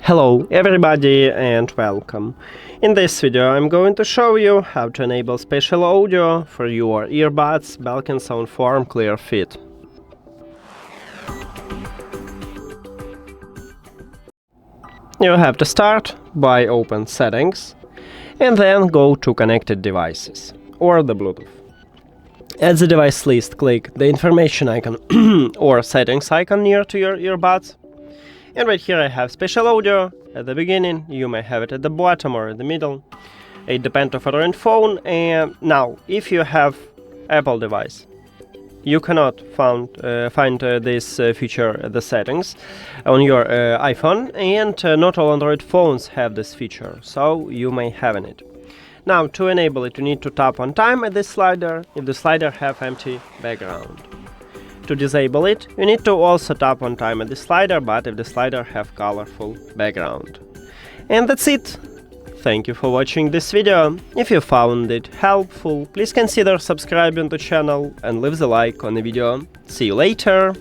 Hello everybody and welcome. In this video I'm going to show you how to enable spatial audio for your earbuds BELKIN SoundForm ClearFit. You have to start by open Settings and then go to Connected Devices or the Bluetooth. At the device list, click the information icon or settings icon near to your earbuds. And right here I have spatial audio at the beginning. You may have it at the bottom or in the middle. It depends on your phone. And now, if you have Apple device, you cannot find this feature at the settings on your iPhone, and not all Android phones have this feature, so you may have it. Now, to enable it, you need to tap on time at this slider if the slider have empty background. To disable it, you need to also tap on time at the slider, but if the slider have colorful background. And that's it. Thank you for watching this video. If you found it helpful, please consider subscribing to the channel and leave the like on the video. See you later!